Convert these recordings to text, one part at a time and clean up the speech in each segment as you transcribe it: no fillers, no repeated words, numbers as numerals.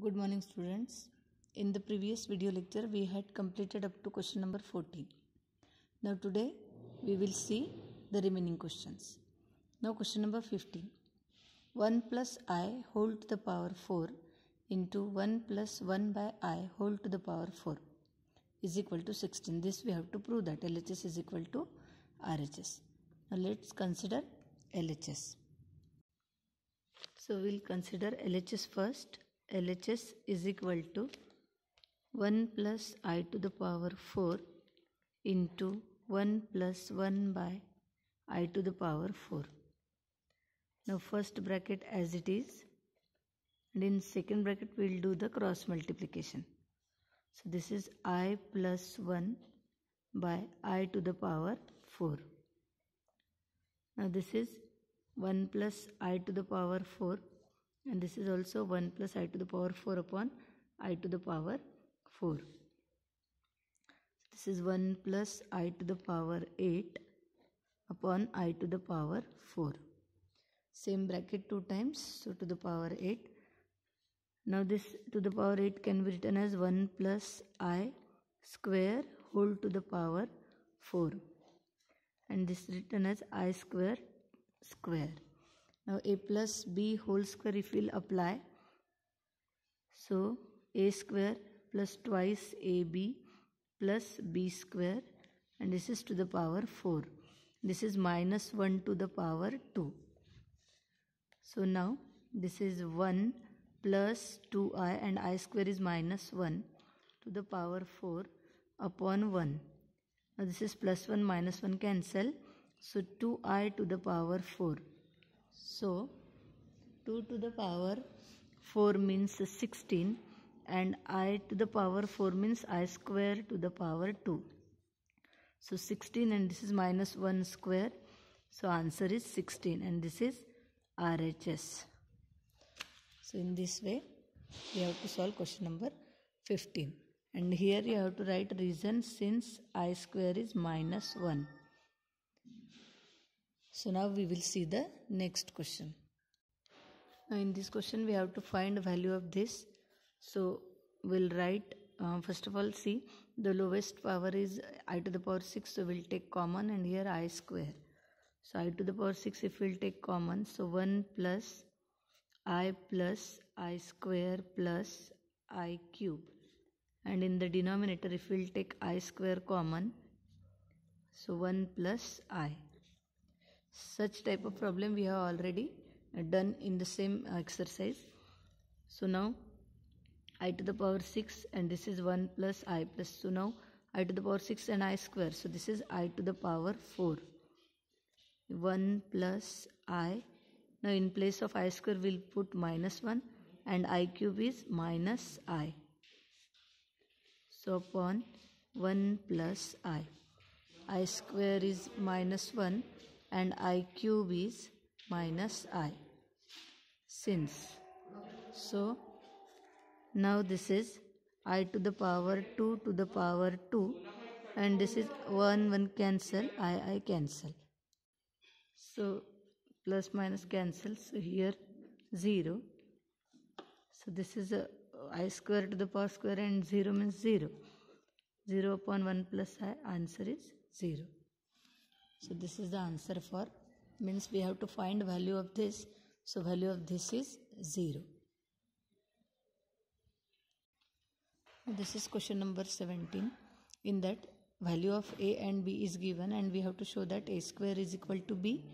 Good morning students. In the previous video lecture we had completed up to question number 14. Now today we will see the remaining questions. Now question number 15. 1 plus I whole to the power 4 into 1 plus 1 by I whole to the power 4 is equal to 16. This we have to prove that LHS is equal to RHS. Now let's consider LHS. So we'll consider LHS first. LHS is equal to 1 plus I to the power 4 into 1 plus 1 by I to the power 4. Now first bracket as it is, and in second bracket we will do the cross multiplication. So this is I plus 1 by I to the power 4. Now this is 1 plus I to the power 4, and this is also 1 plus I to the power 4 upon I to the power 4. This is 1 plus I to the power 8 upon I to the power 4. Same bracket 2 times, so to the power 8. Now this to the power 8 can be written as 1 plus I square whole to the power 4. And this written as I square square. Now a plus b whole square if we will apply, so a square plus twice ab plus b square, and this is to the power 4. This is minus 1 to the power 2. So now this is 1 plus 2i, and I square is minus 1 to the power 4 upon 1. Now this is plus 1 minus 1 cancel, so 2i to the power 4. So 2 to the power 4 means 16, and I to the power 4 means I square to the power 2. So 16, and this is minus 1 square, so answer is 16, and this is RHS. So in this way we have to solve question number 15, and here you have to write reason since I square is minus 1. So now we will see the next question. Now in this question we have to find value of this. So we'll write, first of all, see the lowest power is I to the power 6, so we'll take common, and here I square. So I to the power 6 if we'll take common, so 1 plus I square plus I cube, and in the denominator if we'll take I square common, so 1 plus I. Such type of problem we have already done in the same exercise. So now I to the power 6, and this is 1 plus I plus, so now I to the power 6 and I square, so this is I to the power 4. 1 plus I. Now in place of I square we'll put minus 1, and I cube is minus I. So upon 1 plus I square is minus 1, and I cube is minus I. Since, so now this is I to the power 2 to the power 2, and this is 1 cancel, I cancel. So plus minus cancel, so here 0. So this is a I square to the power square, and 0 means 0. 0 upon 1 plus I, answer is 0. So this is the answer for, means we have to find value of this. So value of this is 0. This is question number 17. In that value of a and b is given, and we have to show that a square is equal to b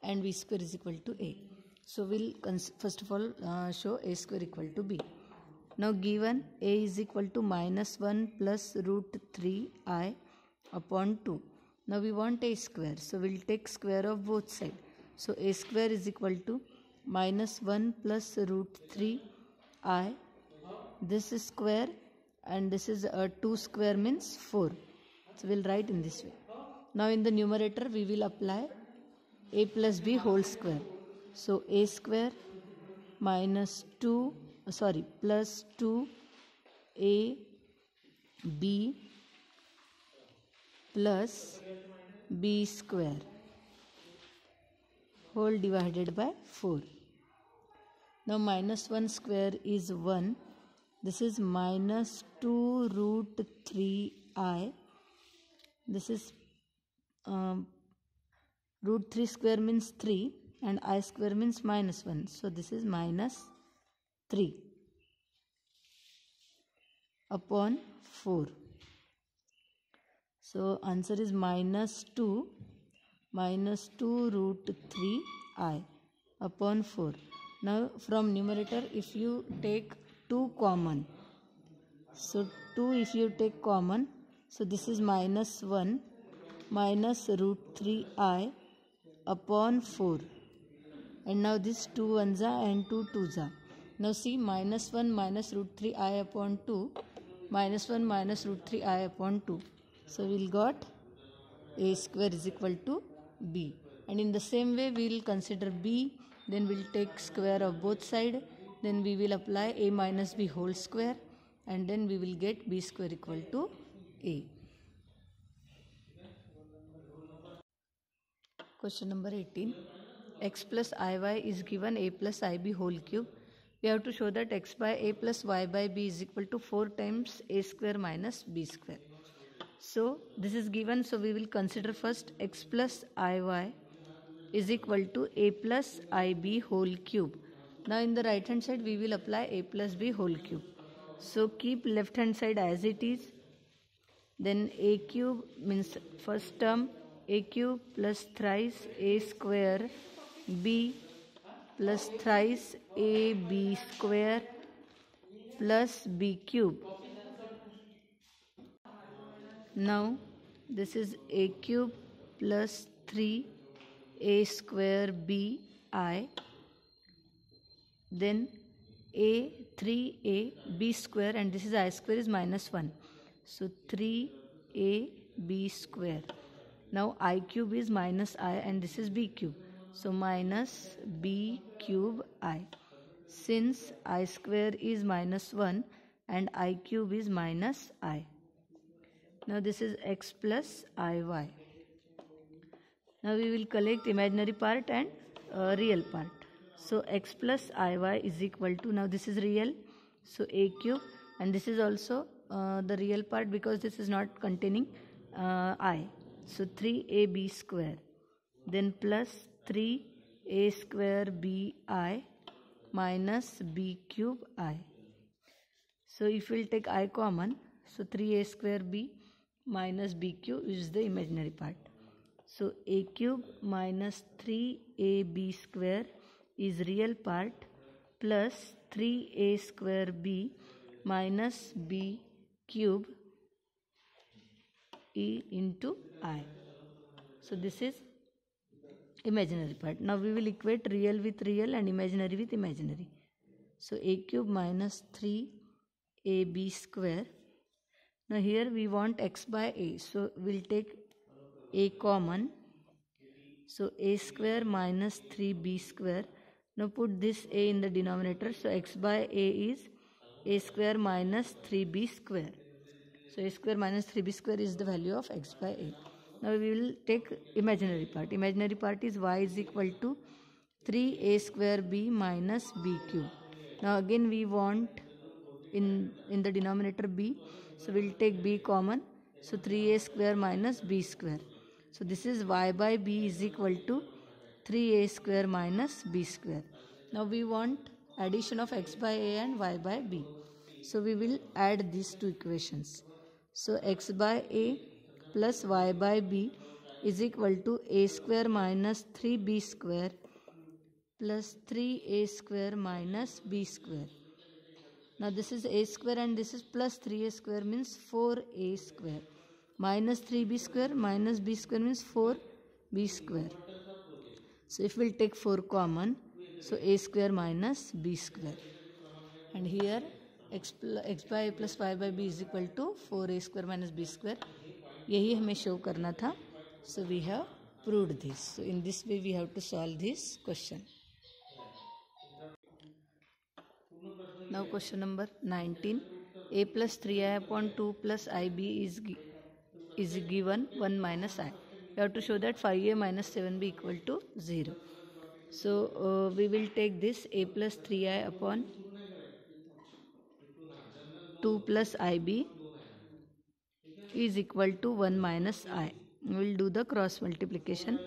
and b square is equal to a. So we'll first of all show a square equal to b. Now given a is equal to minus 1 plus root 3i upon 2. Now we want a square, so we'll take square of both sides. So a square is equal to minus 1 plus root 3i. This is square, and this is 2 square means 4. So we'll write in this way. Now in the numerator we will apply a plus b whole square. So a square minus plus 2 ab plus b square whole divided by 4. Now minus 1 square is 1, this is minus 2 root 3i. This is root 3 square means 3 and I square means minus 1. So this is minus 3 upon 4. So answer is minus 2 root 3i upon 4. Now from numerator if you take 2 common, so 2 if you take common, so this is minus 1 minus root 3i upon 4. And now this 2 ones are and 2 twos are. Now see, minus 1 minus root 3i upon 2, minus 1 minus root 3i upon 2. So we'll got a square is equal to b. And in the same way we will consider b, then we'll take square of both sides, then we will apply a minus b whole square, and then we will get b square equal to a. Question number 18. X plus iy is given a plus ib whole cube. We have to show that x by a plus y by b is equal to 4 times a square minus b square. So this is given, so we will consider first x plus iy is equal to a plus ib whole cube. Now in the right hand side we will apply a plus b whole cube. So keep left hand side as it is. Then a cube means first term a cube plus thrice a square b plus thrice a b square plus b cube. Now this is a cube plus 3 a square b I, then a 3a b square, and this is I square is minus 1. So 3a b square. Now I cube is minus I and this is b cube. So minus b cube I. Since I square is minus 1 and I cube is minus I. Now this is x plus iy. Now we will collect imaginary part and real part. So x plus iy is equal to, now this is real, so a cube, and this is also the real part because this is not containing I. So 3ab square, then plus 3a square bi minus b cube I. So if we will take I common, so 3a square b minus b cube is the imaginary part. So a cube minus 3ab square is real part plus 3a square b minus b cube e into I. So this is imaginary part. Now we will equate real with real and imaginary with imaginary. So a cube minus 3ab square. Now here we want x by a, so we'll take a common. So a square minus 3b square. Now put this a in the denominator. So x by a is a square minus 3b square. So a square minus 3b square is the value of x by a. Now we will take imaginary part. Imaginary part is y is equal to 3a square b minus b cube. Now again we want in the denominator b. So we'll take b common. So 3a square minus b square. So this is y by b is equal to 3a square minus b square. Now we want addition of x by a and y by b. So we will add these two equations. So x by a plus y by b is equal to a square minus 3b square plus 3a square minus b square. Now this is a square and this is plus 3a square means 4a square. Minus 3b square minus b square means 4b square. So if we'll take 4 common, so a square minus b square. And here x by a plus y by b is equal to 4a square minus b square. यही हमें show करना था. So we have proved this. So in this way we have to solve this question. Now question number 19. A plus 3i upon 2 plus ib is given 1 minus I. We have to show that 5a minus 7b equal to 0. So we will take this a plus 3i upon 2 plus IB is equal to 1 minus I. We will do the cross multiplication.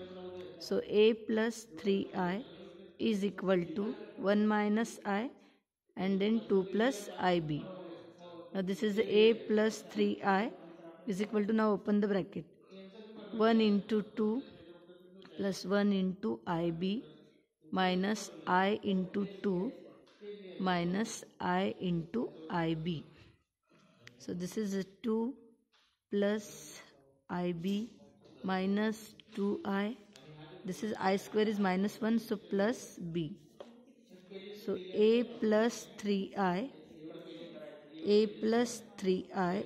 So A plus 3I is equal to 1 minus I and then 2 plus IB. Now this is A plus 3I is equal to, now open the bracket, 1 into 2 plus 1 into IB minus I into 2 minus I into IB. So this is a 2 plus IB minus 2I. This is I square is minus 1, so plus B. So A plus 3I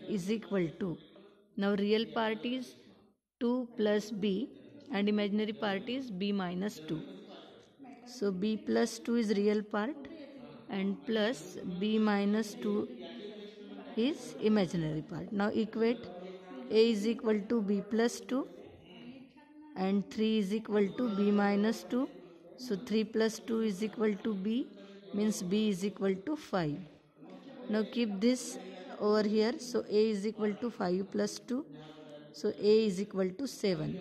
is equal to, now real part is 2 plus B and imaginary part is B minus 2. So B plus 2 is real part and plus B minus 2 is imaginary part. Now equate, A is equal to B plus 2 and 3 is equal to B minus 2. So 3 plus 2 is equal to B, means B is equal to 5. Now keep this over here. So A is equal to 5 plus 2. So A is equal to 7.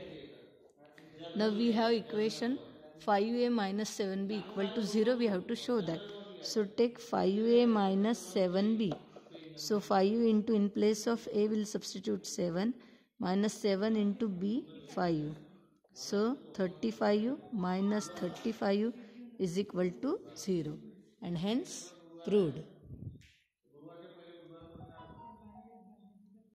Now we have equation 5A minus 7B equal to 0. We have to show that. So take 5A minus 7B. So 5 into, in place of A will substitute 7, minus 7 into B, 5. So 35 minus 35 is equal to 0 and hence proved.